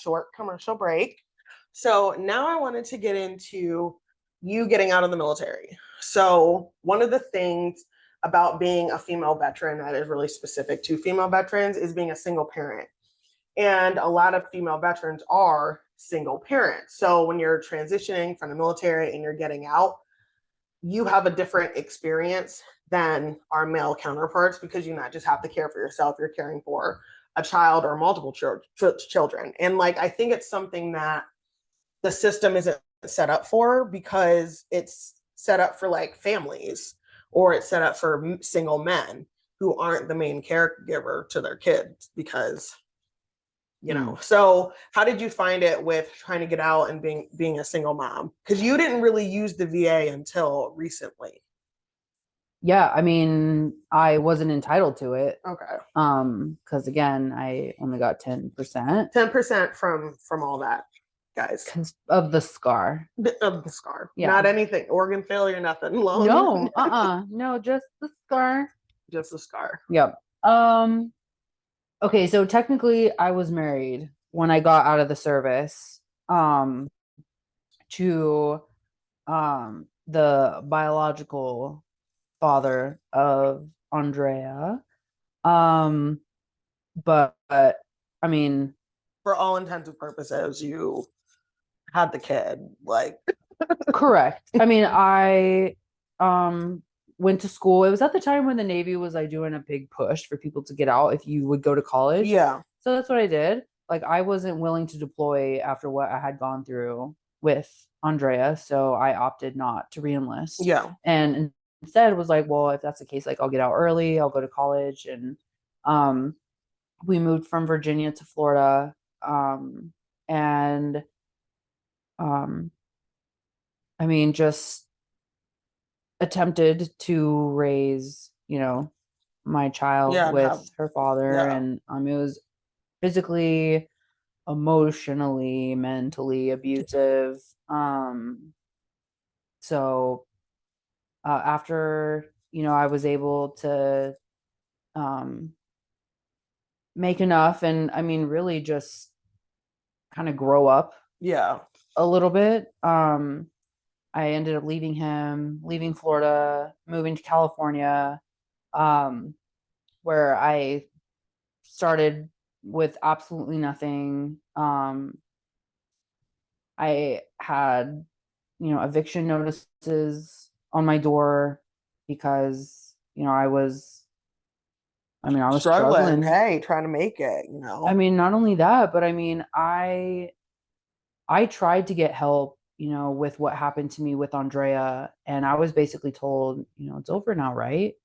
short commercial break. So now I wanted to get into you getting out of the military. So one of the things about being a female veteran that is really specific to female veterans is being a single parent. And a lot of female veterans are single parents. So when you're transitioning from the military and you're getting out, you have a different experience than our male counterparts because you not just have to care for yourself, you're caring for a child or multiple children. And like, I think it's something that the system isn't set up for because it's set up for like families or it's set up for single men who aren't the main caregiver to their kids because so how did you find it with trying to get out and being a single mom? Because you didn't really use the VA until recently. Yeah, I mean, I wasn't entitled to it. Okay. Because again, I only got 10%. 10% from all that, guys. Because of the scar. Of the scar. Yeah. Not anything, organ failure, nothing. No, no, just the scar. Just the scar. Yep. Okay, so technically I was married when I got out of the service to the biological father of Andrea. But I mean, for all intents and purposes, you had the kid, like correct. I mean, I went to school. It was at the time when the Navy was like doing a big push for people to get out if you would go to college. Yeah. So that's what I did. Like I wasn't willing to deploy after what I had gone through with Andrea, so I opted not to reenlist. Yeah. And instead was like, well, if that's the case, like I'll get out early, I'll go to college. And we moved from Virginia to Florida. And I mean, just attempted to raise, my child with her father. Yeah. And it was physically, emotionally, mentally abusive. So after, I was able to make enough and I mean, really just kind of grow up. Yeah. A little bit. I ended up leaving Florida, moving to California, where I started with absolutely nothing. I had, eviction notices on my door because, I was struggling. Hey, trying to make it, I mean, not only that, but I mean, I tried to get help, with what happened to me with Andrea. And I was basically told, it's over now, right?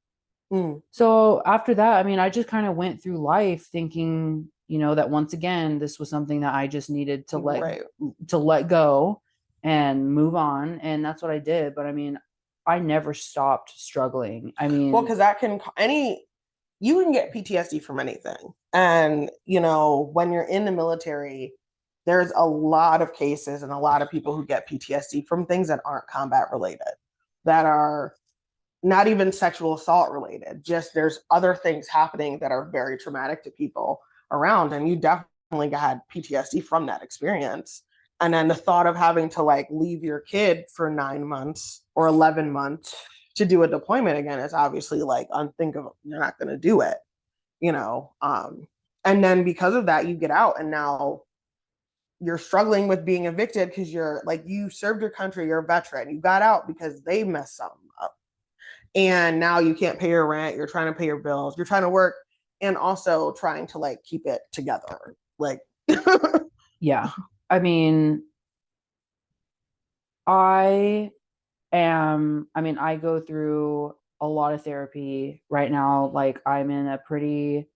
So after that, I mean, I just kind of went through life thinking, that once again, this was something that I just needed to let go and move on. And that's what I did. But I mean, I never stopped struggling. I mean, well, because you can get PTSD from anything. And, when you're in the military, there's a lot of cases and a lot of people who get PTSD from things that aren't combat related, that are not even sexual assault related. Just there's other things happening that are very traumatic to people around. And you definitely had PTSD from that experience. And then the thought of having to like leave your kid for 9 months or 11 months to do a deployment again is obviously like unthinkable. You're not going to do it, and then because of that, you get out and now you're struggling with being evicted because you're like, you served your country, you're a veteran, you got out because they messed something up. And now you can't pay your rent, you're trying to pay your bills, you're trying to work and also trying to like keep it together. Like, yeah. I mean, I go through a lot of therapy right now. Like I'm in a pretty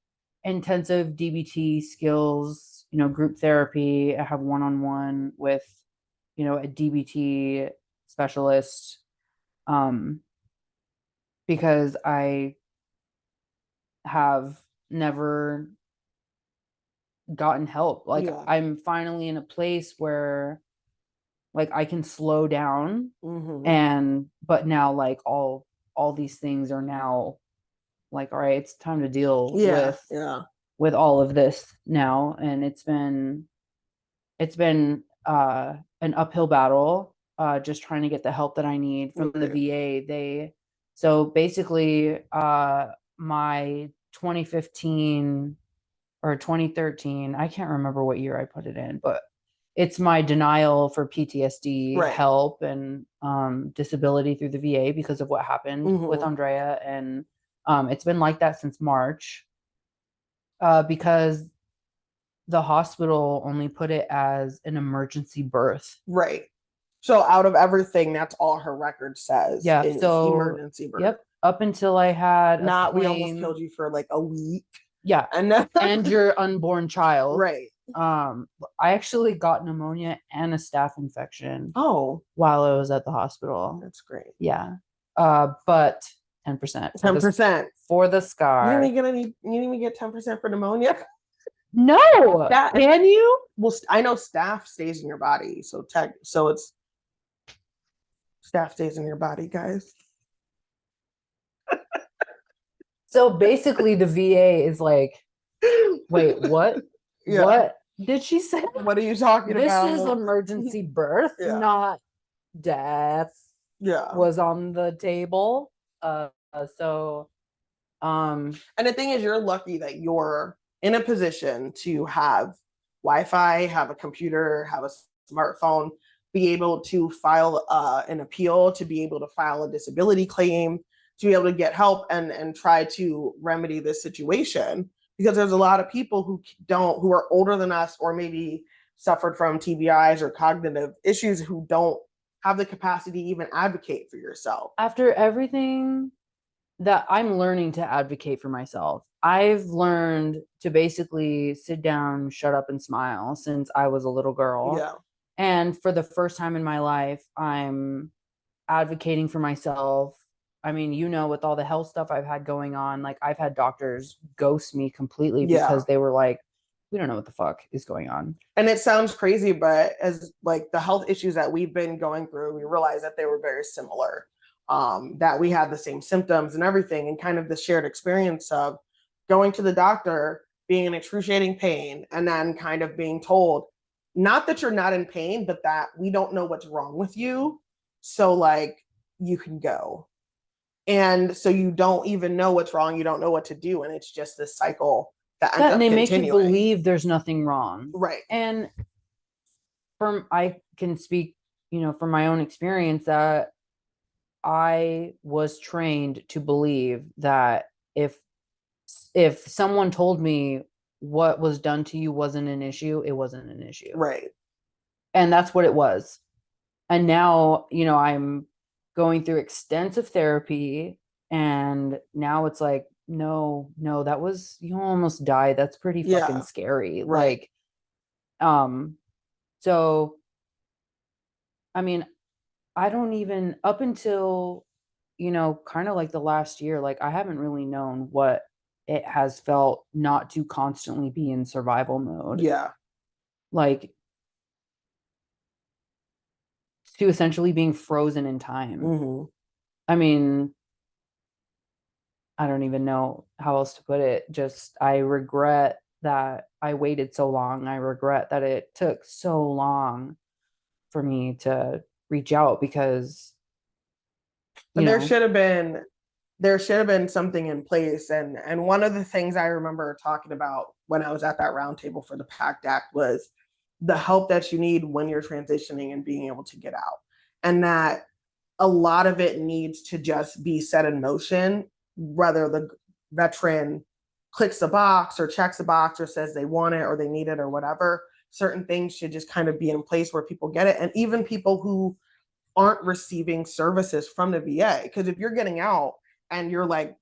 intensive DBT skills, group therapy. I have one-on-one with, a DBT specialist. Because I have never gotten help. Like I'm finally in a place where like I can slow down but now like all these things are now like, all right, it's time to deal with all of this now. And it's been it's been an uphill battle, just trying to get the help that I need from the Right. VA. So basically, my 2015 or 2013, I can't remember what year I put it in, but it's my denial for PTSD Right. help and disability through the VA because of what happened with Hmm. Andrea. And it's been like that since March, because the hospital only put it as an emergency birth. Right. So out of everything, that's all her record says Yeah. is So, emergency birth. yep. Up until I had a Not we almost claim. killed you for like a week. Yeah. And then And your unborn child. right. I actually got pneumonia and a staph infection Oh, while I was at the hospital. that's great. Yeah. But 10% 10%. for the You didn't scar. even get any, you didn't even get 10% for pneumonia. No. That Can you? well, I know staph stays in your body, so it's staph stays in your body, guys. So basically the VA is like, wait, what? Yeah. What did she say? What are you talking This is about? emergency birth, Yeah. not death Yeah. was on the table. So And the thing is, you're lucky that you're in a position to have Wi-Fi, have a computer, have a smartphone, be able to file an appeal, to be able to file a disability claim, to be able to get help and try to remedy this situation. Because there's a lot of people who are older than us, or maybe suffered from TBIs or cognitive issues, who don't have the capacity to even advocate for yourself. after everything that I'm learning to advocate for myself. I've learned to basically sit down, shut up, and smile since I was a little girl. Yeah. And for the first time in my life, I'm advocating for myself. I mean, with all the health stuff I've had going on, like I've had doctors ghost me completely Yeah. because they were like, we don't know what the fuck is going on. And it sounds crazy, but as like the health issues that we've been going through, we realized that they were very similar. That we had the same symptoms and everything, and kind of the shared experience of going to the doctor, being in excruciating pain, and then kind of being told, not that you're not in pain, but that we don't know what's wrong with you. So, like, you can go. And so you don't even know what's wrong. You don't know what to do. And it's just this cycle that ends Yeah, and up they make you continuing. believe there's nothing wrong. Right. And I can speak, from my own experience that I was trained to believe that if someone told me what was done to you wasn't an issue, it wasn't an issue. Right. And that's what it was. And now, I'm going through extensive therapy, and now it's like, no, that was, you almost died. That's pretty fucking Yeah. scary. Right. Like, so I mean, I don't even, up until, kind of like the last year, like I haven't really known what it has felt not to constantly be in survival mode. Yeah. Like, to essentially being frozen in time. Mm-hmm. I mean, I don't even know how else to put it. Just, I regret that I waited so long. I regret that it took so long for me to reach out because, But you know, there should have been something in place. And one of the things I remember talking about when I was at that roundtable for the PACT Act was the help that you need when you're transitioning and being able to get out. And that a lot of it needs to just be set in motion, whether the veteran clicks a box or checks a box or says they want it or they need it or whatever. Certain things should just kind of be in place where people get it. And even people who aren't receiving services from the VA. Because if you're getting out and you're like,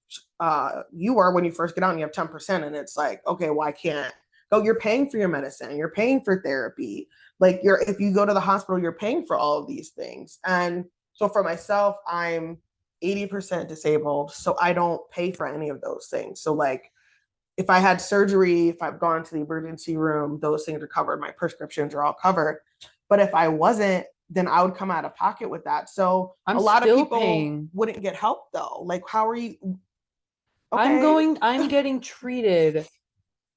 you are when you first get out and you have 10%, and it's like, okay, well, I can't go. You're paying for your medicine, you're paying for therapy. Like, if you go to the hospital, you're paying for all of these things. And so for myself, I'm 80% disabled, so I don't pay for any of those things. So, like, if I had surgery, if I've gone to the emergency room, those things are covered. My prescriptions are all covered. But if I wasn't, then I would come out of pocket with that. So I'm a lot of still people paying. wouldn't get help though. Like, how are you? Okay. I'm getting treated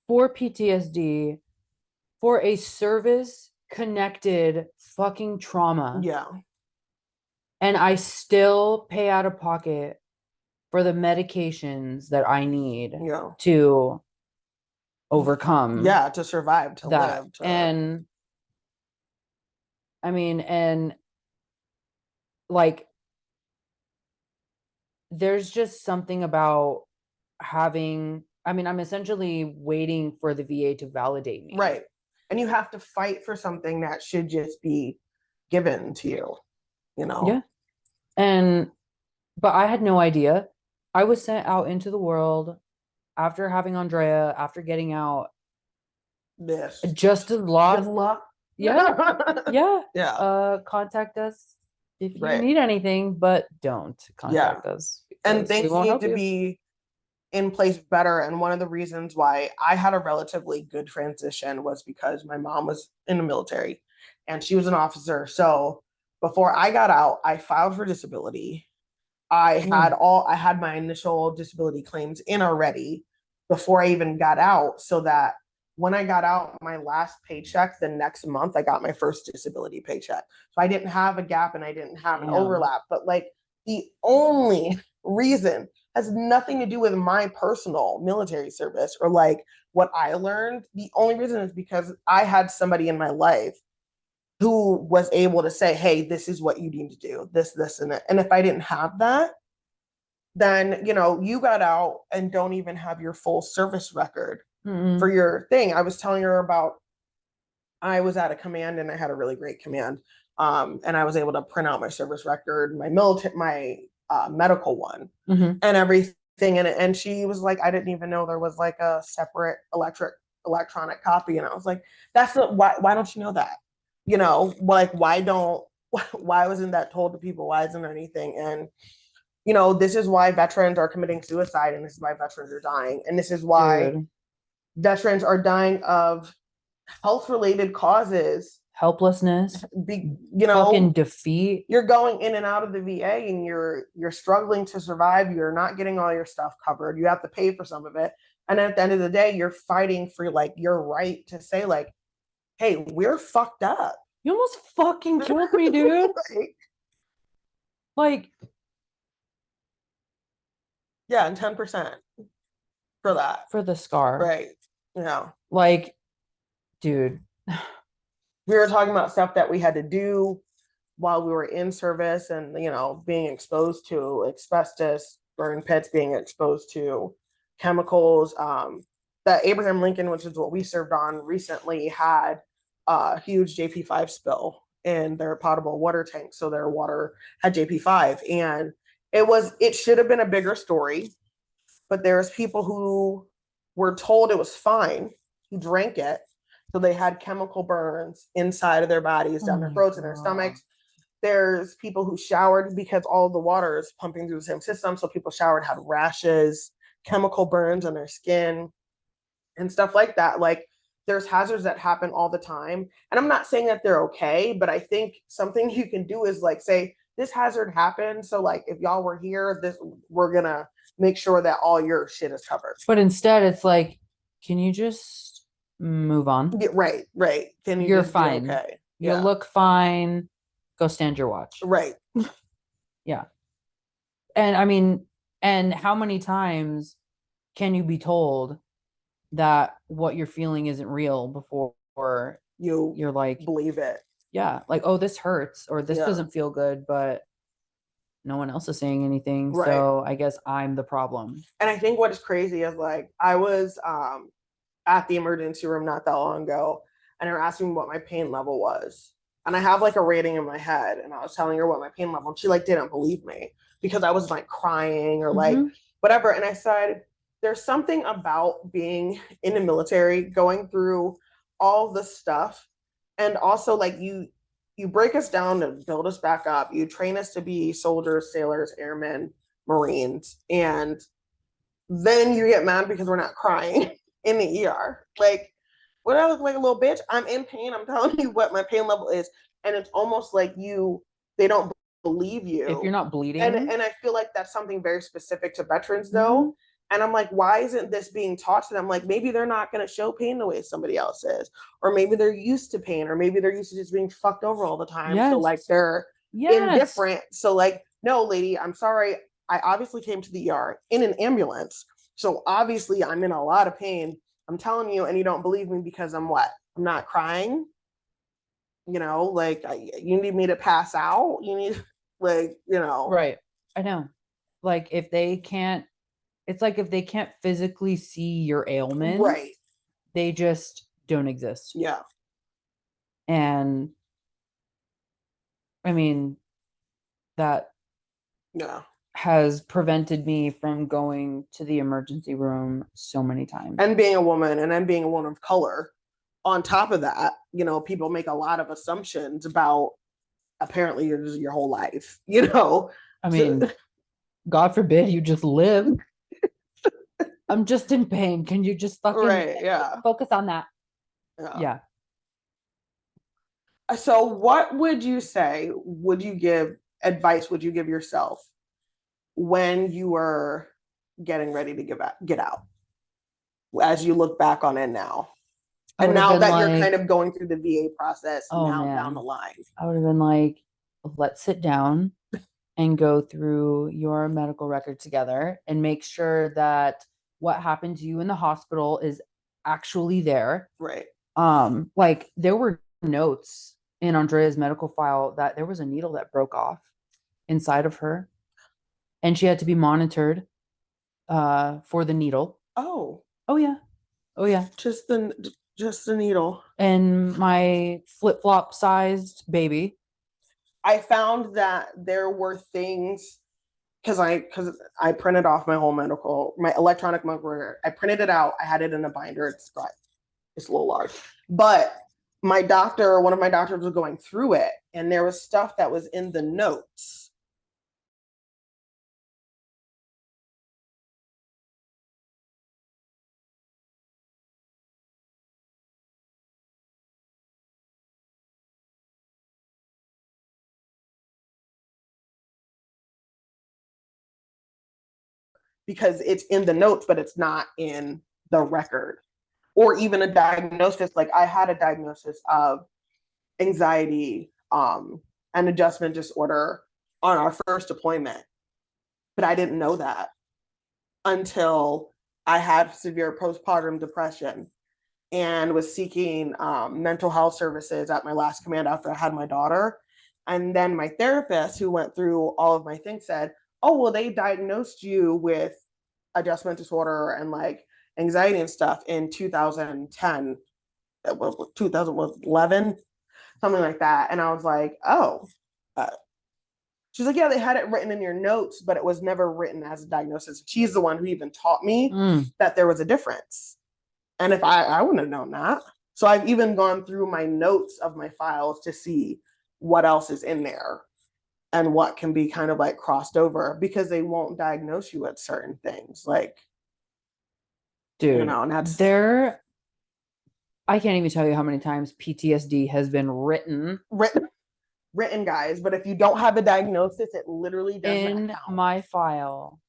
for PTSD for a service connected fucking trauma. Yeah. And I still pay out of pocket for the medications that I need Yeah. to overcome Yeah, to survive, to that. live. And I mean, and like, there's just something about having, I mean, I'm essentially waiting for the VA to validate me. Right. And you have to fight for something that should just be given to you, you know? Yeah. But I had no idea. I was sent out into the world after having Andrea, after getting out, This. just a lot. Good luck. Yeah. Yeah. Yeah. Contact us if you Right. need anything, but don't contact us And because we things won't need help to you. be in place better. And one of the reasons why I had a relatively good transition was because my mom was in the military and she was an officer. So before I got out, I filed for disability. I had my initial disability claims in already before I even got out, so that when I got out, my last paycheck the next month, I got my first disability paycheck. So I didn't have a gap and I didn't have an overlap. But like the only reason has nothing to do with my personal military service or like what I learned. The only reason is because I had somebody in my life who was able to say, hey, this is what you need to do, this, and that. And if I didn't have that, then, you know, you got out and don't even have your full service record for your thing. I was telling her about, I was at a command and I had a really great command. And I was able to print out my service record, my military, my medical one, and everything. And she was like, I didn't even know there was like a separate electronic copy. And I was like, that's not why don't you know that? You know, like why wasn't that told to people? Why isn't there anything? And you know, this is why veterans are committing suicide, and this is why veterans are dying, and this is why veterans are dying of health related causes, helplessness, you know, fucking defeat. You're going in and out of the VA and you're struggling to survive. You're not getting all your stuff covered. You have to pay for some of it. And at the end of the day, you're fighting for like your right to say like, hey, we're fucked up. You almost fucking killed me, dude. Like, yeah, and 10% for that. For the scar. Right. Yeah. Like, dude. We were talking about stuff that we had to do while we were in service and, you know, being exposed to asbestos, burn pits, being exposed to chemicals. That Abraham Lincoln, which is what we served on recently, had a huge JP5 spill in their potable water tank. So their water had JP5. And it should have been a bigger story, but there's people who were told it was fine, who drank it. So they had chemical burns inside of their bodies, down their throats and their stomachs. There's people who showered because all the water is pumping through the same system. So people showered, had rashes, chemical burns on their skin, and stuff like that. Like there's hazards that happen all the time. And I'm not saying that they're okay, but I think something you can do is like say, this hazard happened. So like if y'all were here, we're gonna make sure that all your shit is covered. But instead it's like, can you just move on? Yeah, right. Can you're fine. Okay. You look fine. Go stand your watch. Right. Yeah. And I mean, and how many times can you be told that what you're feeling isn't real before you're like, believe it? Yeah. Like, oh, this hurts or this doesn't feel good, but no one else is saying anything. Right. So I guess I'm the problem. And I think what is crazy is like, I was at the emergency room not that long ago, and they were asking me what my pain level was. And I have like a rating in my head, and I was telling her what my pain level, and she like didn't believe me because I was like crying or like whatever. And I said, there's something about being in the military, going through all the stuff, and also like you break us down to build us back up. You train us to be soldiers, sailors, airmen, Marines, and then you get mad because we're not crying in the ER. Like, what I look like a little bitch? I'm in pain. I'm telling you what my pain level is. And it's almost like they don't believe you. If you're not bleeding. And I feel like that's something very specific to veterans though. And I'm like, why isn't this being taught to them? Like, maybe they're not going to show pain the way somebody else is, or maybe they're used to pain, or maybe they're used to just being fucked over all the time. So, like, Yes. they're Yes. indifferent. So, like, no, lady, I'm sorry. I obviously came to the ER in an ambulance. So, obviously, I'm in a lot of pain. I'm telling you, and you don't believe me because I'm what? I'm not crying. Like, you need me to pass out. You need, like, Right. I know. Like if they can't, it's like if they can't physically see your ailments, right. they just don't exist. Yeah. And I mean, that Yeah. has prevented me from going to the emergency room so many times. And being a woman, and then being a woman of color, on top of that, people make a lot of assumptions about apparently your whole life, I So, mean, God forbid you just live. I'm just in pain. Can you just fucking right, yeah, focus on that? yeah. Yeah. So, what would you say? Would you give advice? Would you give yourself when you were getting ready to get out, as you look back on it now, I and would have now been that you're kind like, of going through the VA process oh now down the man, line? I would have been like, let's sit down and go through your medical record together and make sure that what happened to you in the hospital is actually there. Right. Like there were notes in Andrea's medical file that there was a needle that broke off inside of her and she had to be monitored for the needle. Oh, Oh yeah. Oh yeah. just the needle. And my flip-flop sized baby. I found that there were things because I printed off my electronic medical record. I printed it out. I had it in a binder. It's a little large, but one of my doctors was going through it, and there was stuff that was in the notes because it's in the notes, but it's not in the record or even a diagnosis. Like, I had a diagnosis of anxiety and adjustment disorder on our first deployment, but I didn't know that until I had severe postpartum depression and was seeking mental health services at my last command after I had my daughter. And then my therapist, who went through all of my things, said, "Oh, well, they diagnosed you with adjustment disorder and like anxiety and stuff in 2010, 2011, something like that." And I was like, "Oh." She's like, "Yeah, they had it written in your notes, but it was never written as a diagnosis." She's the one who even taught me that there was a difference. And if I wouldn't have known that. So I've even gone through my notes of my files to see what else is in there and what can be kind of like crossed over, because they won't diagnose you with certain things. Like, Dude, and that's I can't even tell you how many times PTSD has been written, guys. But if you don't have a diagnosis, it literally doesn't in count. my file.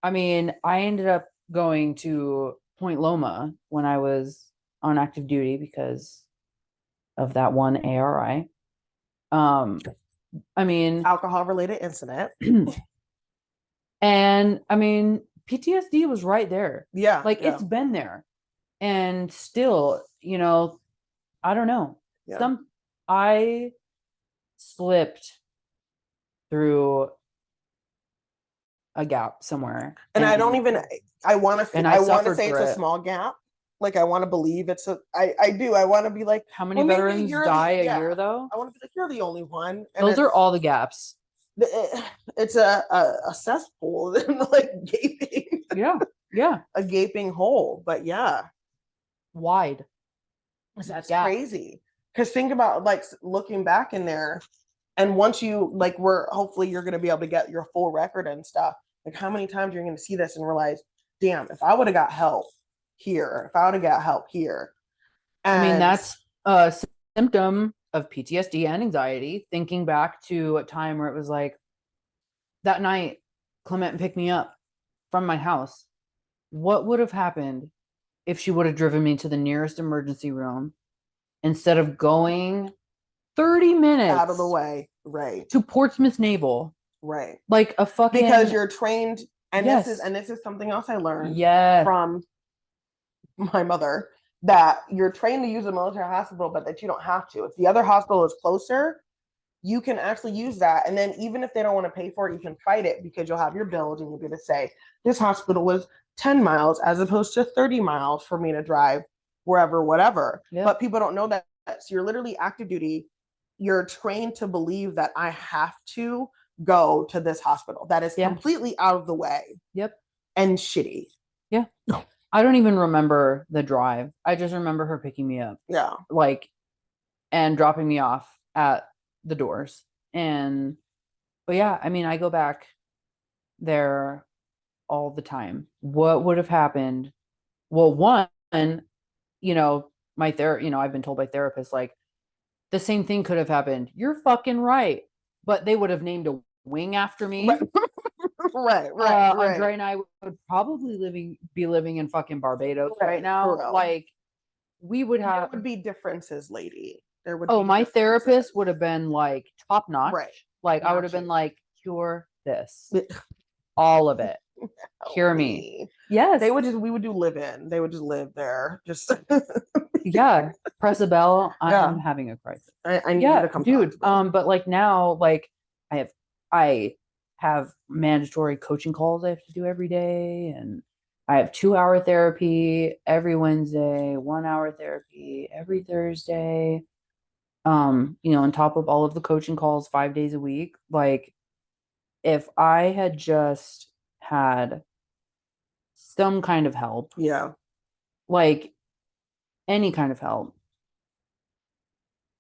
I mean, I ended up going to Point Loma when I was on active duty because of that one ARI. I mean, Alcohol related incident. and I mean, PTSD was right there. Yeah. Like Yeah. it's been there. And still, I don't know. Yeah. I slipped through a gap somewhere. And I don't even, I want and to, I I want to suffered say it's through a it. small gap. Like, I want to believe I do. I want to be like, How many well, maybe veterans die a year though? I want to be like, you're the only one. And Those are all the gaps. it's a cesspool, like gaping, Yeah. Yeah. a gaping hole. But yeah, Wide. that's gap. crazy. Because think about like looking back in there, and once you like, hopefully you're going to be able to get your full record and stuff. Like, how many times you're going to see this and realize, damn, if I would have got help here, if I would have got help here. I mean, And that's a symptom of PTSD and anxiety, thinking back to a time where it was like that night, Clement picked me up from my house what would have happened if she would have driven me to the nearest emergency room instead of going 30 Out of the minutes way. Right. to Portsmouth Naval? Right. Like a Because fucking, you're trained, and yes, this is something else I learned yeah, from my mother, that you're trained to use a military hospital, but that you don't have to. If the other hospital is closer, you can actually use that. And then even if they don't want to pay for it, you can fight it because you'll have your bills and you'll be able to say, this hospital was 10 miles as opposed to 30 miles for me to drive wherever, whatever. yeah, But people don't know that. So you're literally active duty. You're trained to believe that I have to go to this hospital that is yeah, completely out of the way yep, and shitty. yeah. I don't even remember the drive. I just remember her picking me up, Yeah. like, and dropping me off at the doors. And, but yeah, I mean, I go back there all the time. What would have happened? Well, one, I've been told by therapists, like, the same thing could have happened. You're fucking right. But they would have named a wing after Right. me. Right. Andre and I would probably be living in fucking Barbados right For now. real. Like, we would There have, would be differences, lady. There would oh, be my differences. therapist would have been like top notch. Right. Like, I would Got have been you. like, cure this, all of it, cure me. Yes. We would do live in. They would just live there. Just Yeah. Press a bell. yeah. I'm having a crisis. I need you Yeah, to come talk dude. to me. But like now, like I have I have mandatory coaching calls I have to do every day, and I have 2 hour therapy every Wednesday, 1 hour therapy every Thursday. On top of all of the coaching calls 5 days a week. Like, if I had just had some kind of help, Yeah. like any kind of help,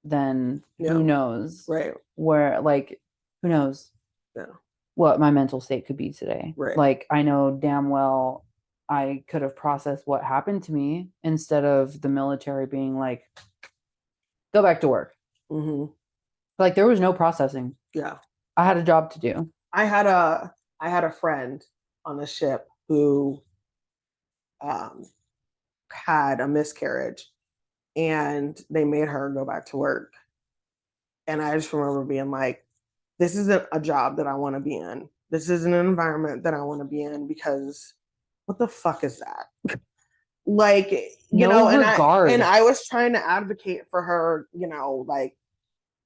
then Yeah. who knows Right. where, like, who knows Yeah. what my mental state could be today. Right. Like, I know damn well I could have processed what happened to me instead of the military being like, go back to work. Mm-hmm. Like, there was no processing. Yeah. I had a job to do. I had a friend on a ship who um, had a miscarriage, and they made her go back to work. And I just remember being like, this isn't a job that I want to be in. This isn't an environment that I want to be in, because what the fuck is that? Like, No and regard. I was trying to advocate for her, like,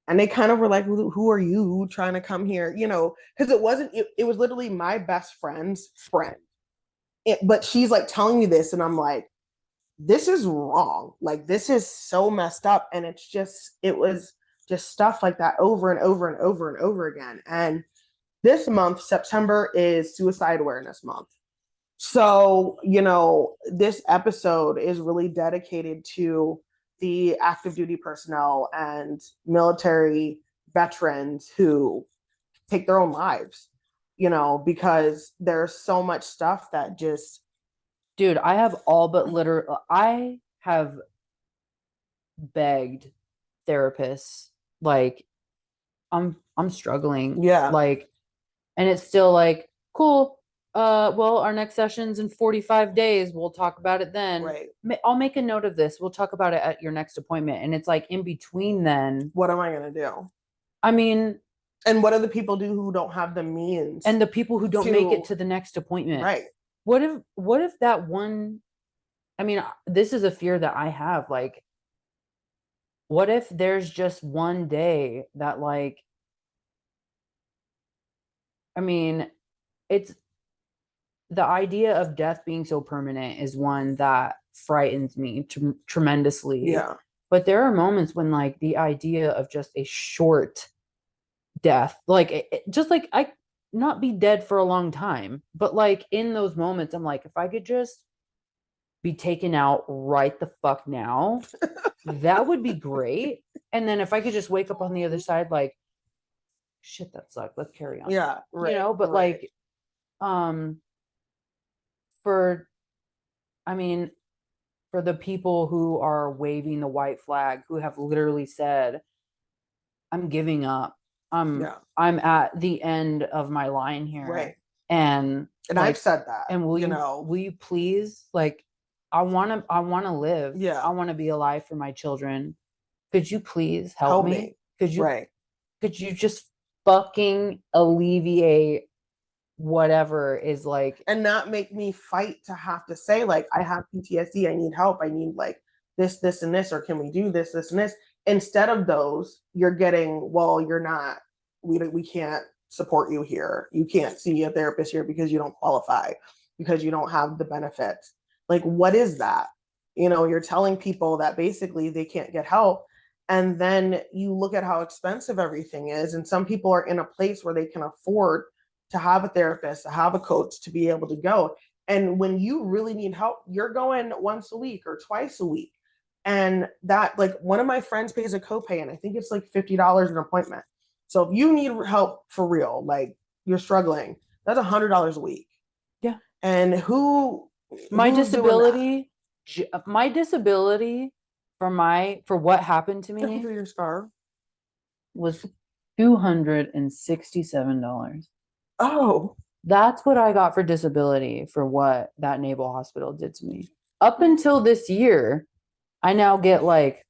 and they kind of were like, who are you trying to come here? Because it was literally my best friend's friend. But she's like telling me this, and I'm like, this is wrong. Like, this is so messed up. And it was just stuff like that over and over and over and over again. And this month, September, is Suicide Awareness Month. So, this episode is really dedicated to the active duty personnel and military veterans who take their own lives, because there's so much stuff that just, Dude, I have begged therapists, like, I'm struggling. yeah, Like, and it's still like, cool. Well, our next session's in 45 days. We'll talk about it then. right. I'll make a note of this. We'll talk about it at your next appointment. And it's like, in between then, What am I going to do? I mean, And what do the people do who don't have the means? and the people who don't make it to the next appointment. Right. What if that one, I mean, this is a fear that I have. Like, what if there's just one day that, like, I mean, it's the idea of death being so permanent is one that frightens me tremendously. Yeah. But there are moments when, like, the idea of just a short death, like, just like, I not be dead for a long time, but like, in those moments, I'm like, if I could just be taken out right the fuck now, that would be great. And then if I could just wake up on the other side, like, shit, that sucked. Let's carry on. Yeah. Right. But right. like, um, for, I mean, for the people who are waving the white flag, who have literally said, I'm giving up. Yeah. I'm at the end of my line here. Right. And I've like, said that, and will you please, like, I want to live. yeah, I want to be alive for my children. Could you please help help me? me. Right. Could you just fucking alleviate whatever is like, And not make me fight to have to say, like, I have PTSD, I need help, I need like this, and this, or can we do this, and this? Instead of those, you're getting, well, you're not, we can't support you here. You can't see a therapist here because you don't qualify, because you don't have the benefits. Like, what is that? You're telling people that basically they can't get help. And then you look at how expensive everything is. And some people are in a place where they can afford to have a therapist, to have a coach, to be able to go. And when you really need help, you're going once a week or twice a week. And that, like, one of my friends pays a copay, and I think it's like $50 an appointment. So if you need help for real, like you're struggling, that's $100 a week. yeah. And My who's doing that? disability, my disability for what happened to Thank you me for your scar. was $267. Oh, That's what I got for disability for what that Naval hospital did to me. Up until this year, I now get like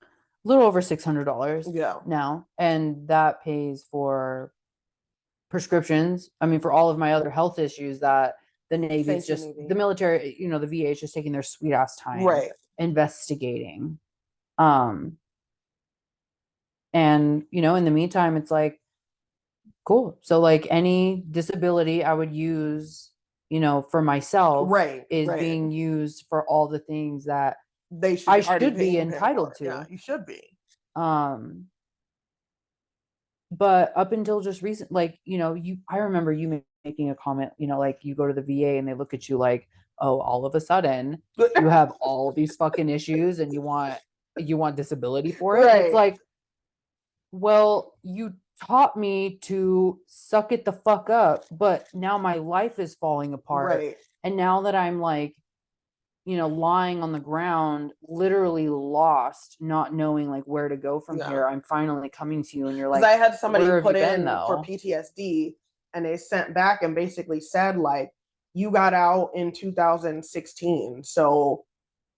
a little over $600 yeah. now, and that pays for prescriptions. I mean, for all of my other health issues that the Navy's Thank you, just, Navy. the military, the VA is just taking their sweet ass time Right. investigating. Um, and in the meantime, it's like, cool. So like any disability I would use, for myself Right. is Right. being used for all the things that They should I already should be paying entitled for. Yeah, to. you should be. But up until just recent, like, I remember you making a comment, like you go to the VA and they look at you like, oh, all of a sudden you have all these fucking issues and you want disability for it. And it's Right. like, well, you taught me to suck it the fuck up, but now my life is falling apart. Right. And now that I'm like, lying on the ground, literally lost, not knowing like where to go from here, I'm finally coming to you and you're like, I had somebody where have you put been in for though? PTSD, and they sent back and basically said, like, you got out in 2016. So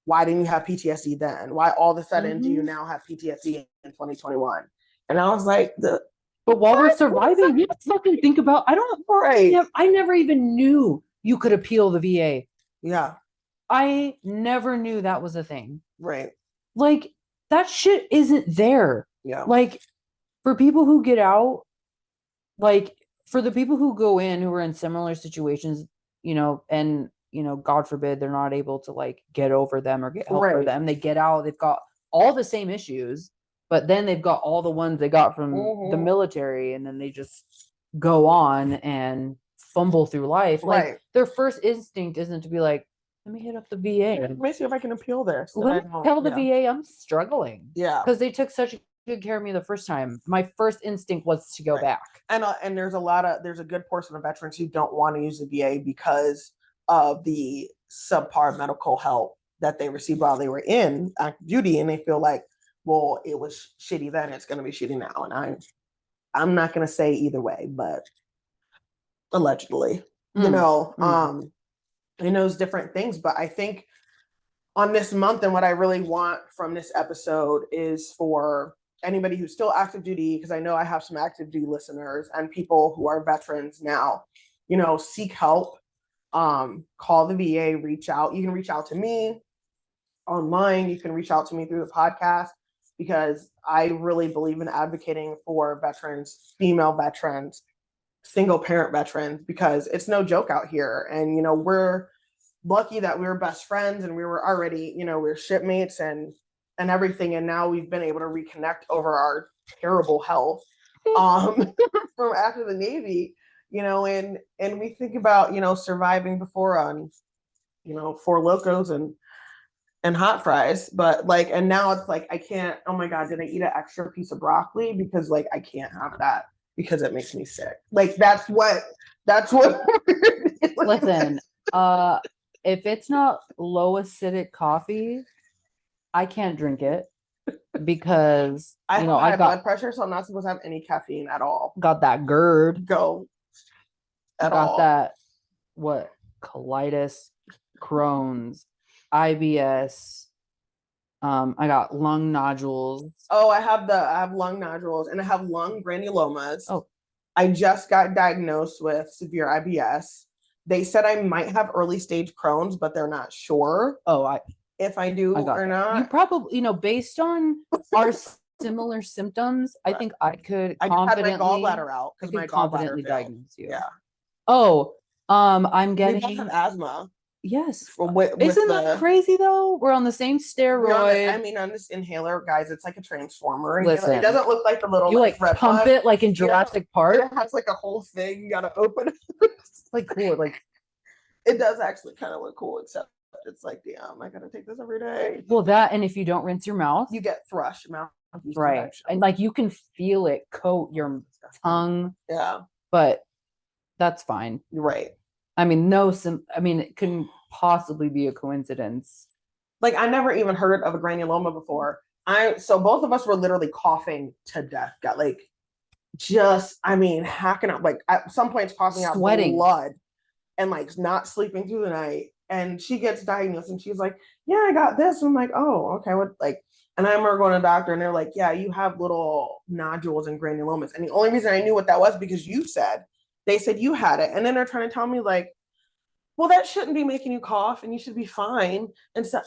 why didn't you have PTSD then? Why all of a sudden do you now have PTSD in 2021? And I was like, but while we're surviving, you fucking think about, right. I never even knew you could appeal the VA. Yeah. I never knew that was a thing. Right. Like, that shit isn't there. Yeah. Like, for people who get out, like, for the people who go in who are in similar situations, and, God forbid they're not able to, like, get over them or get help for them. They get out, they've got all the same issues, but then they've got all the ones they got from the military, and then they just go on and fumble through life. Like, their first instinct isn't to be like, let me hit up the VA. Let me see if I can appeal this. Let me tell the VA I'm struggling. Yeah. Because they took such good care of me the first time. My first instinct was to go back. And there's a good portion of veterans who don't want to use the VA because of the subpar medical help that they received while they were in active duty, and they feel like, well, it was shitty then, it's going to be shitty now. And I'm not going to say either way, but allegedly, it knows different things. But I think on this month, and what I really want from this episode is for anybody who's still active duty, because I know I have some active duty listeners and people who are veterans now, seek help. Call the VA, reach out. You can reach out to me online. You can reach out to me through the podcast, because I really believe in advocating for veterans, female veterans, single parent veterans, because it's no joke out here. And, we're lucky that we were best friends and we were already, we were shipmates and everything. And now we've been able to reconnect over our terrible health from after the Navy, and we think about, surviving before on, Four Locos and hot fries, but like, and now it's like, I can't, oh my God, did I eat an extra piece of broccoli? Because like, I can't have that because it makes me sick. Like, that's what listen, if it's not low acidic coffee, I can't drink it because I have high blood pressure, so I'm not supposed to have any caffeine at all. Got that GERD. Go. at got all. that, what, colitis, Crohn's, IBS. I got lung nodules. Oh, I have lung nodules and I have lung granulomas. Oh, I just got diagnosed with severe IBS. They said I might have early stage Crohn's, but they're not sure oh, if I do I got or that. not. You probably, based on our similar symptoms, I think I could I just had my confidently, gallbladder out I because could my gallbladder confidently failed. diagnose you. Yeah. Oh, I'm We both getting, have asthma. yes. With Isn't that crazy though? We're on the same steroid. on this inhaler, guys, it's like a transformer. Listen, it doesn't look like the little you like red pump one. it like in Jurassic Park. It has like a whole thing. You gotta open it. Like cool. Like it does actually kind of look cool, except it's like, damn, I gotta take this every day. Well, that, and if you don't rinse your mouth, You get thrush mouth. right? Infection. And like you can feel it coat your tongue. Yeah, but that's fine. Right. I mean, it couldn't possibly be a coincidence. Like I never even heard of a granuloma before. So both of us were literally coughing to death. Got like hacking up, like at some points coughing Sweating. out blood and like not sleeping through the night. And she gets diagnosed and she's like, yeah, I got this. I'm like, oh, okay. What like, and I remember going to the doctor and they're like, yeah, you have little nodules and granulomas. And the only reason I knew what that was because they said you had it. And then they're trying to tell me like, well, that shouldn't be making you cough and you should be fine. And so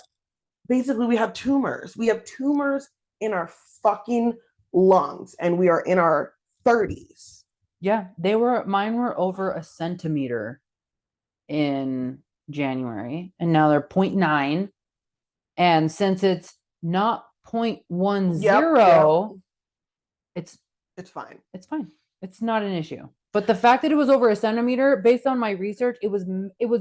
basically we have tumors. We have tumors in our fucking lungs and we are in our 30s. Yeah, mine were over a centimeter in January and now they're 0.9. And since it's not 0.10, yep. it's fine. It's fine. It's not an issue. But the fact that it was over a centimeter, based on my research, it was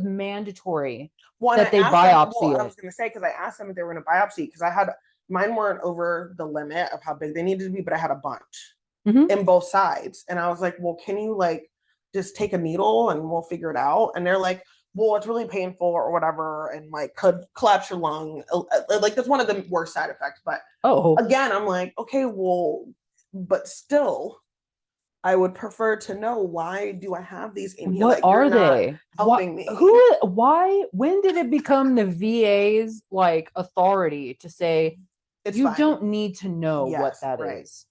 mandatory that they biopsy it. I was going to say, because I asked them if they were going to biopsy, because mine weren't over the limit of how big they needed to be, but I had a bunch in both sides. And I was like, well, can you like just take a needle and we'll figure it out? And they're like, well, it's really painful or whatever, and like could collapse your lung. Like that's one of the worst side effects. But again, I'm like, okay, well, but still, I would prefer to know why do I have these in here? What are they helping me? Why? When did it become the VA's like authority to say you fine. Don't need to know what that is?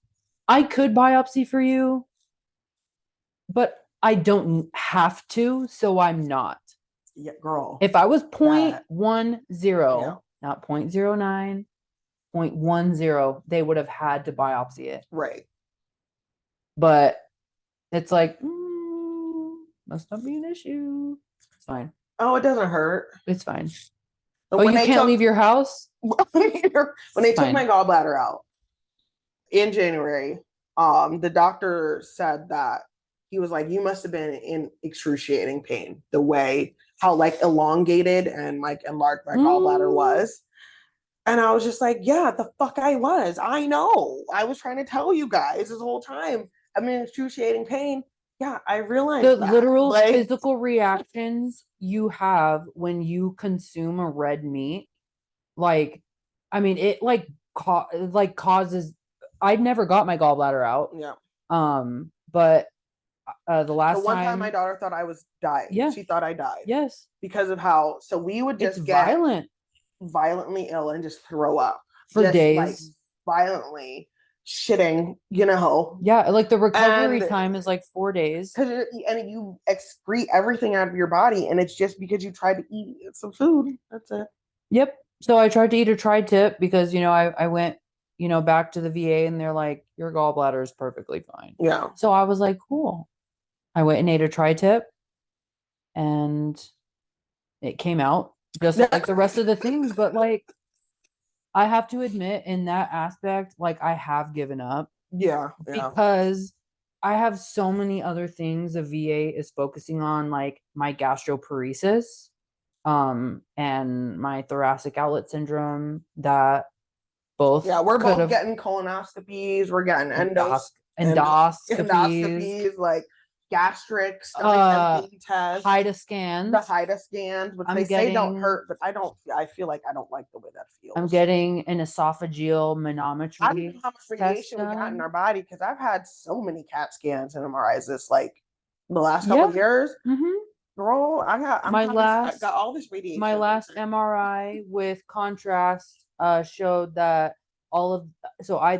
I could biopsy for you, but I don't have to, so I'm not. Yeah, girl. If I was 0.10, not 0.09, 0.10, they would have had to biopsy it. Right. But it's like, must not be an issue. It's fine. Oh, it doesn't hurt. It's fine. But you can't leave your house? When they took my gallbladder out in January, the doctor said that he was like, you must have been in excruciating pain, the way how like elongated and like enlarged my gallbladder was. And I was just like, yeah, the fuck I was. I know. I was trying to tell you guys this whole time. I'm in excruciating pain. Yeah, I realized the literal physical reactions you have when you consume a red meat. Like, I mean, it like causes. I'd never got my gallbladder out. Yeah. But the last one time my daughter thought I was dying. Yeah. She thought I died. Yes. Because of how we would just get violently ill and just throw up for just, days. Like, violently shitting, you know. Yeah, like the recovery time is like 4 days. And you excrete everything out of your body, and it's just because you tried to eat some food. That's it. Yep. So I tried to eat a tri-tip because, I went, back to the VA and they're like, your gallbladder is perfectly fine. Yeah. So I was like, cool. I went and ate a tri-tip and it came out just like the rest of the things. But like, I have to admit in that aspect, like I have given up. Yeah. Because I have so many other things the VA is focusing on, like my gastroparesis, and my thoracic outlet syndrome that both. Yeah, we're both getting colonoscopies. We're getting endoscopies, like gastric stomach tests, HIDA scans. The HIDA scans, which they say don't hurt, but I feel like I don't like the way that feels. I'm getting an esophageal manometry. I don't know how much radiation we got in our body because I've had so many CAT scans and MRIs. It's like the last couple Yeah. of years. Mm-hmm. Girl, I'm got all this radiation. My last MRI with contrast showed that all of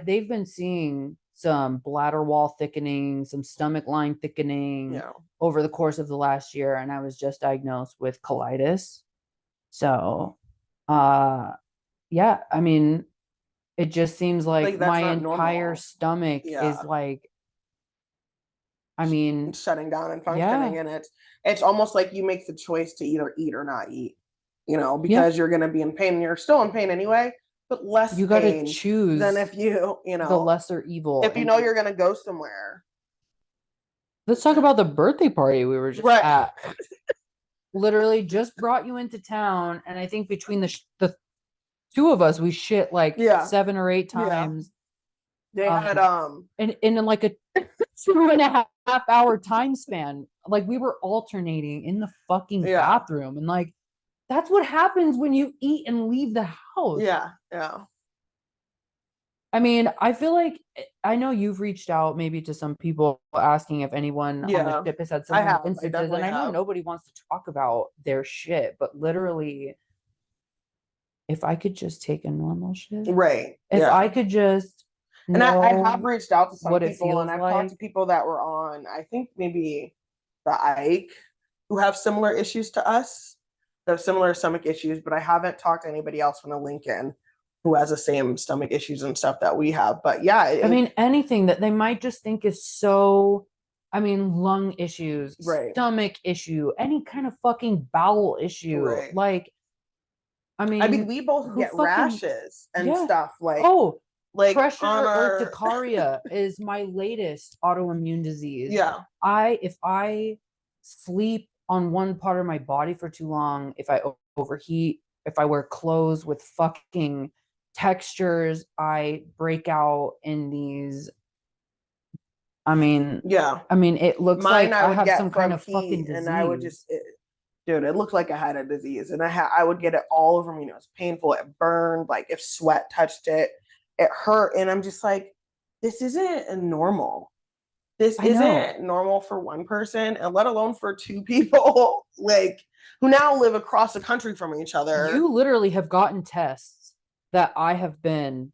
they've been seeing some bladder wall thickening, some stomach line thickening Yeah. over the course of the last year, and I was just diagnosed with colitis. So, yeah, I mean, it just seems like That's my not entire normal. stomach is Yeah. like, I mean, Shutting down and functioning. yeah, And it's almost like you make the choice to either eat or not eat, yeah, because you're gonna be in pain and you're still in pain anyway, but less you got to pain than choose if the lesser evil. if you And know you're gonna go somewhere. let's talk about the birthday party we were just Right. at. Literally just brought you into town, and I think between the two of us, we shit like Yeah. 7 or 8 Yeah. times. They had and in like a 2.5 hour time span. Like we were alternating in the fucking Yeah. bathroom, and like that's what happens when you eat and leave the house. Yeah. Yeah. I mean, I feel like I know you've reached out maybe to some people asking if anyone on the Yeah. ship has had I similar have. I instances, definitely and I know have. nobody wants to talk about their shit, but literally, if I could just take a normal shit, Right. if Yeah. I could just And I have know reached out to some what it people, and feels I've talked like. to people that were on, I think maybe the Ike, who have similar issues to us. They have similar stomach issues, but I haven't talked to anybody else from the Lincoln who has the same stomach issues and stuff that we have. But yeah, I mean, anything that they might just think is so, I mean, lung issues, right, stomach issue, any kind of fucking bowel issue. right. Like, I I mean, mean, we both who get fucking, rashes and yeah. stuff Oh, like on pressure our urticaria is my latest autoimmune disease. yeah, If I sleep on one part of my body for too long, if I overheat, if I wear clothes with fucking textures, I break out in these. yeah. I mean, it looks Mine like I I would have some get kind from of fucking heat, and I would disease. dude, it looked like I had a disease, and I would get it all over me. And it was painful. It burned. Like if sweat touched it, it hurt. And I'm just like, this isn't normal. This I know. isn't normal for one person, and let alone for two people, like who now live across the country from each other. You literally have gotten tests that I have been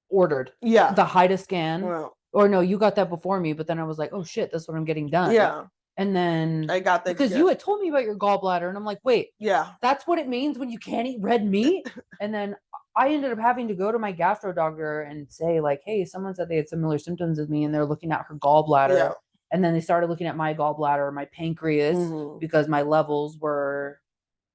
ordered. Yeah. The HIDA scan. Well, Or no, you got that before me, but then I was like, oh shit, that's what I'm getting done. yeah. And then I got the because you had told me about your gallbladder, and I'm like, wait, yeah. that's what it means when you can't eat red meat. And then I ended up having to go to my gastro doctor and say, like, hey, someone said they had similar symptoms as me, and they're looking at her gallbladder. Yeah. And then they started looking at my gallbladder, my pancreas, because my levels were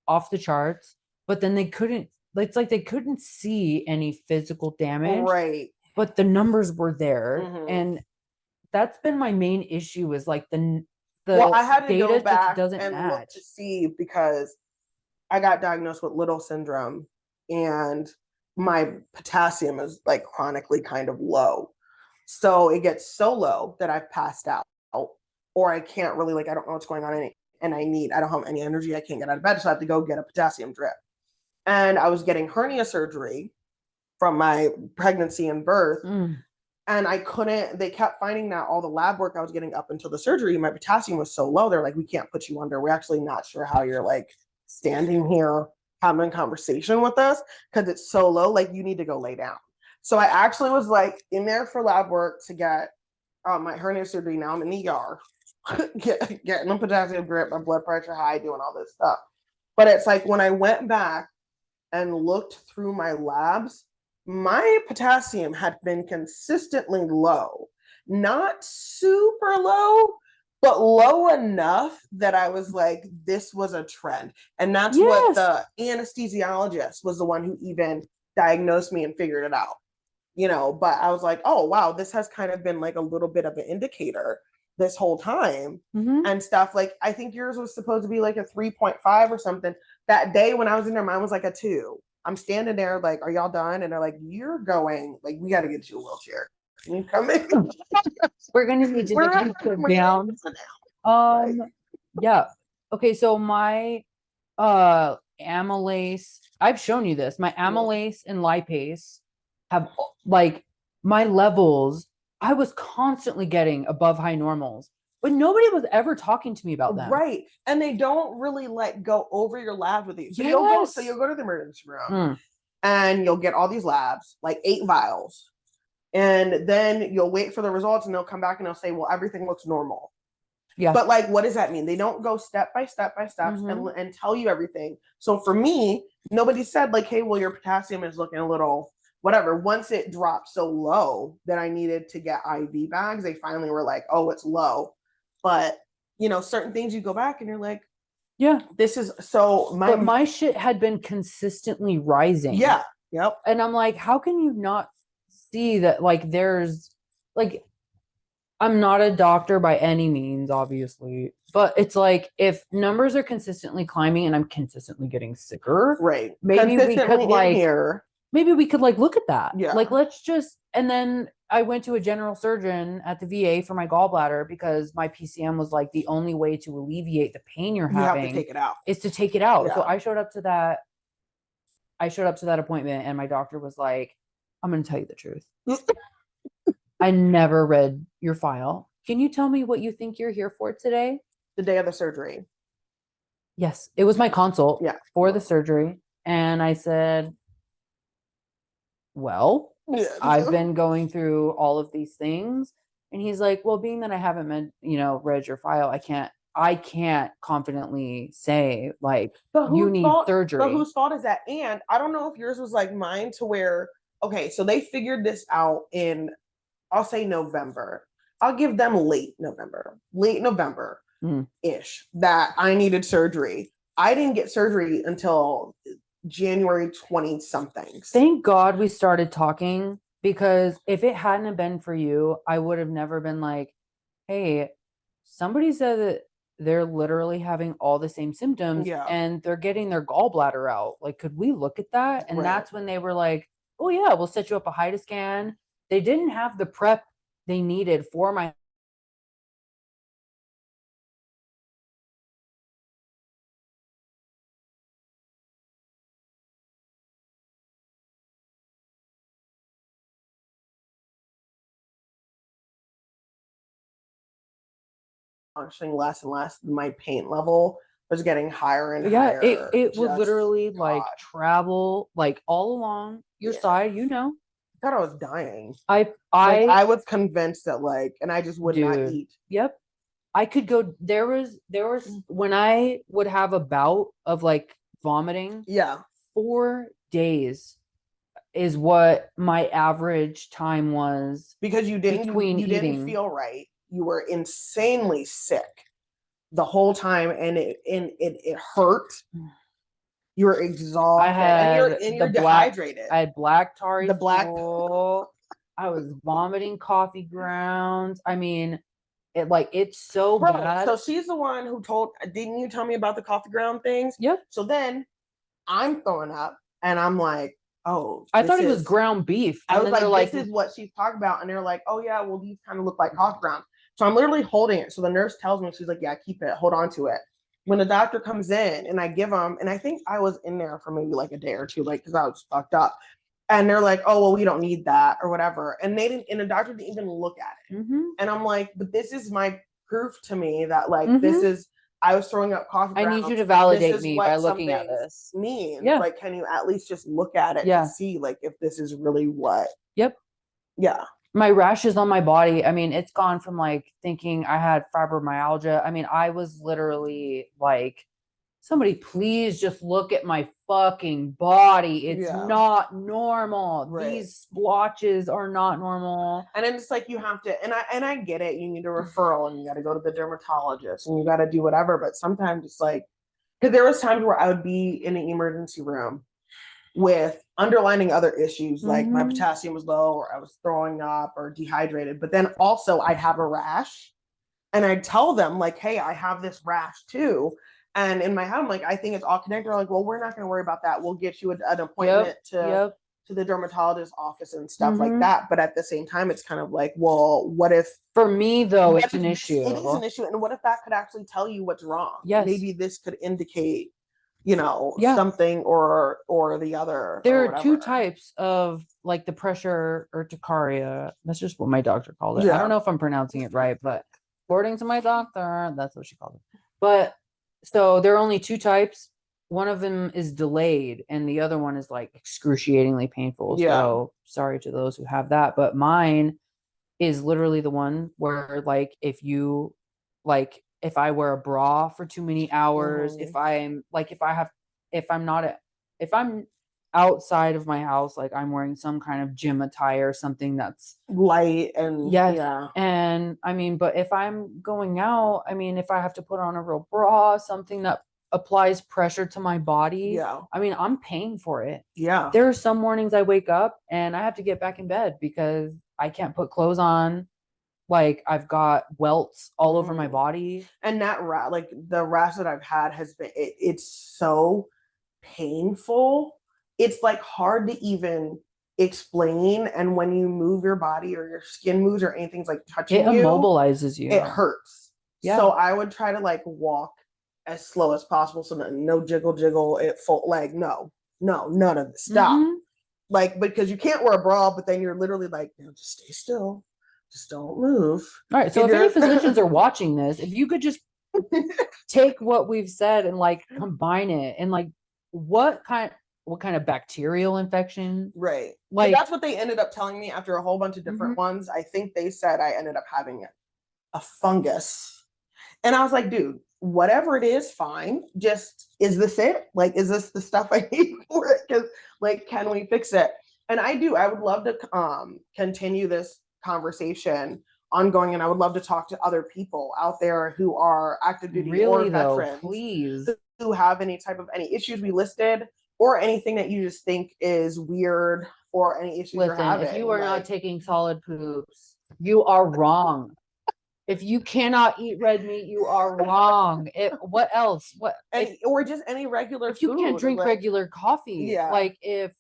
off the charts. But then they couldn't, it's like they couldn't see any physical damage. Right. But the numbers were there. And that's been my main issue is like the well, I had to go data just back doesn't and look match. to see, because I got diagnosed with Little syndrome, and my potassium is like chronically kind of low. So it gets so low that I've passed out, or I can't really, like, I don't know what's going on, and I don't have any energy. I can't get out of bed. So I have to go get a potassium drip. And I was getting hernia surgery from my pregnancy and birth. And I couldn't, they kept finding that all the lab work I was getting up until the surgery, my potassium was so low. They're like, we can't put you under. We're actually not sure how you're like standing here having a conversation with us because it's so low. Like, you need to go lay down. So I actually was like in there for lab work to get my hernia surgery. Now I'm in the ER, getting a potassium drip, my blood pressure high, doing all this stuff. But it's like when I went back and looked through my labs, my potassium had been consistently low, not super low, but low enough that I was like, this was a trend. And that's what the anesthesiologist was, the one who even diagnosed me and figured it out, but I was like, oh, wow, this has kind of been like a little bit of an indicator this whole time and stuff. Like, I think yours was supposed to be like a 3.5 or something. That day when I was in there, mine was like a 2. I'm standing there like, are y'all done? And they're like, you're going, like, we got to get you a wheelchair. Can you come in? We're going to need you to sit down. Yeah. Okay, so my amylase, I've shown you this. My amylase and lipase have, like, my levels, I was constantly getting above high normals. but nobody was ever talking to me about them. Right. And they don't really like go over your labs with you. So Yes. you'll go to the emergency room Mm. and you'll get all these labs, like 8 vials. And then you'll wait for the results and they'll come back and they'll say, well, everything looks normal. Yeah. But like, what does that mean? They don't go step by step and tell you everything. So for me, nobody said like, hey, well, your potassium is looking a little whatever. Once it dropped so low that I needed to get IV bags, they finally were like, oh, it's low. But you know, certain things you go back and you're like, yeah, this is so but my shit had been consistently rising. Yeah. Yep. And I'm like, how can you not see that? Like, there's like, I'm not a doctor by any means, obviously, but it's like if numbers are consistently climbing and I'm consistently getting sicker, right. Maybe we could like here. Maybe we could like look at that. Yeah. Like, let's just, and then I went to a general surgeon at the VA for my gallbladder because my PCM was like the only way to alleviate the pain you're having. You have to take it out. Is to take it out. Yeah. So I showed up to that appointment and my doctor was like, I'm going to tell you the truth. I never read your file. Can you tell me what you think you're here for today? The day of the surgery. Yes, it was my consult for the surgery. And I said, well, I've been going through all of these things. And he's like, well, being that I haven't read your file, I can't confidently say like you need surgery. But whose fault is that? And I don't know if yours was like mine to where, okay, so they figured this out in, I'll say November. I'll give them late November ish that I needed surgery. I didn't get surgery until January 20 something. Thank God we started talking, because if it hadn't been for you, I would have never been like, hey, somebody said that they're literally having all the same symptoms and they're getting their gallbladder out. Like, could we look at that? And that's when they were like, oh yeah, we'll set you up a HIDA scan. They didn't have the prep they needed for my functioning less and less. My pain level was getting higher and higher. It would literally like travel like all along your side, you know. I thought I was dying. I was convinced that like, and I just would not eat. Yep. I could go, there was when I would have a bout of like vomiting. Yeah. 4 days is what my average time was. Because you didn't feel right. You were insanely sick the whole time, and it hurt. You were exhausted. I had and you're dehydrated. I had black tarry stool. I was vomiting coffee grounds. I mean, it's so bad. So she's the one who didn't you tell me about the coffee ground things? Yep. So then I'm throwing up and I'm like, oh, I thought it was ground beef. I was like, this is what she's talking about. And they're like, oh yeah, well, these kind of look like coffee grounds. So I'm literally holding it. So the nurse tells me, she's like, yeah, keep it, hold on to it. When the doctor comes in and I give them, and I think I was in there for maybe like a day or two, like, because I was fucked up. And they're like, oh, well, we don't need that or whatever. And the doctor didn't even look at it. Mm-hmm. And I'm like, but this is my proof to me that like, I was throwing up coffee grounds. I need you to validate me by looking at this. Yeah. Like, can you at least just look at it to see like if this is really what? Yep. Yeah. My rashes on my body, I mean, it's gone from like thinking I had fibromyalgia. I mean, I was literally like, somebody please just look at my fucking body. It's not normal. Right. These splotches are not normal. And then it's like you have to, and I get it. You need a referral and you got to go to the dermatologist and you got to do whatever. But sometimes it's like, because there was times where I would be in an emergency room with underlining other issues, like my potassium was low or I was throwing up or dehydrated. But then also I'd have a rash and I'd tell them like, hey, I have this rash too. And in my head, I'm like, I think it's all connected. They're like, well, we're not going to worry about that. We'll get you an appointment to the dermatologist's office and stuff like that. But at the same time, it's kind of like, well, what if... For me, though, it's an issue. It is an issue. And what if that could actually tell you what's wrong? Yes. Maybe this could indicate, something or the other. There are 2 types of like the pressure urticaria. That's just what my doctor called it. I don't know if I'm pronouncing it right, but According to my doctor, that's what she called it. But so there are only two types. One of them is delayed, and the other one is like excruciatingly painful. Yeah. So sorry to those who have that. But mine is literally the one where, like, if I wear a bra for too many hours, if I'm outside of my house, like I'm wearing some kind of gym attire, something that's light and yes. yeah. And I mean, but if I'm going out, I mean, if I have to put on a real bra, something that applies pressure to my body, Yeah. I mean, I'm paying for it. Yeah. There are some mornings I wake up and I have to get back in bed because I can't put clothes on. Like I've got welts all over my body. And that like the rash that I've had has been it's so painful. It's like hard to even explain. And when you move your body or your skin moves or anything's like touching It immobilizes you. it hurts. Yeah. So I would try to like walk as slow as possible. So that no jiggle, it full like no, none of this. Stop. Mhm. Like because you can't wear a bra, but then you're literally like, just stay still. Just don't move. All right. So if any physicians are watching this, if you could just take what we've said and like combine it and like what kind of bacterial infection? Right. Like that's what they ended up telling me after a whole bunch of different ones. I think they said I ended up having a fungus. And I was like, dude, whatever it is, fine. Just is this it? Like, is this the stuff I need for it? Because like, can we fix it? And I would love to continue this conversation ongoing, and I would love to talk to other people out there who are active duty or veterans, please, who have any issues we listed or anything that you just think is weird or any issues you're having. If you are not taking solid poops, you are wrong. If you cannot eat red meat, you are wrong. What else? Or just any regular if you food, can't drink regular coffee, yeah. Like if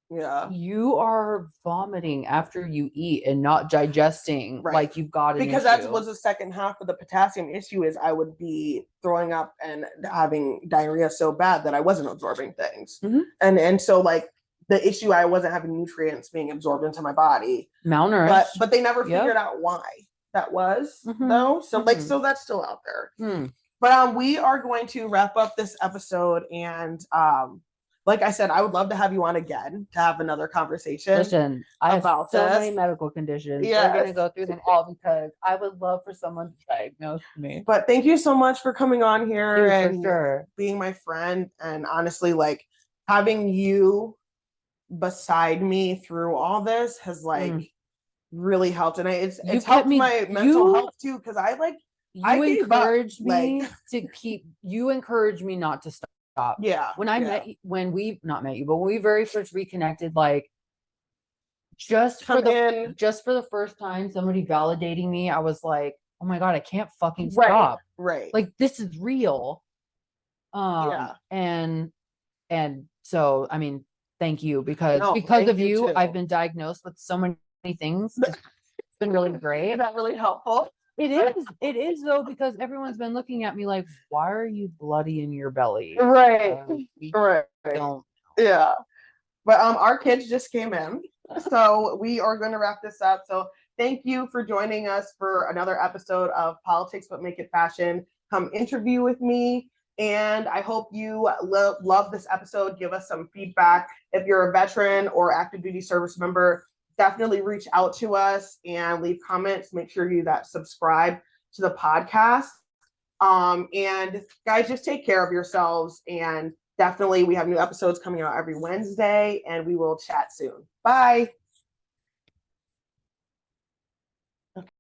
you are vomiting after you eat and not digesting, right. Like you've got an because issue. that was the second half of the potassium issue is I would be throwing up and having diarrhea so bad that I wasn't absorbing things. And so like the issue, I wasn't having nutrients being absorbed into my body. Malnourished. But they never figured out why that was though. So like so that's still out there. But we are going to wrap up this episode, and like I said, I would love to have you on again to have another conversation. Listen, I have so many medical conditions. We're going to go through them all because I would love for someone to diagnose me. But thank you so much for coming on here and for sure. Being my friend. And honestly, like having you beside me through all this has like really helped. And it's helped my mental health too, because you encouraged me to keep. You encouraged me not to stop. Yeah. When I met you, when we not met you, but when we very first reconnected, like just for the first time, somebody validating me, I was like, oh my God, I can't fucking stop. Right. Like this is real. And so I mean, thank you because of you, I've been diagnosed with so many things. It's been really great. Is that really helpful? It is though, because everyone's been looking at me like, why are you bloody in your belly? Right. Don't. Yeah. But our kids just came in. So we are going to wrap this up. So thank you for joining us for another episode of Politics But Make It Fashion. Come interview with me. And I hope you love this episode. Give us some feedback. If you're a veteran or active duty service member, definitely reach out to us and leave comments. Make sure you subscribe to the podcast. And guys, just take care of yourselves. And definitely we have new episodes coming out every Wednesday, and we will chat soon. Bye.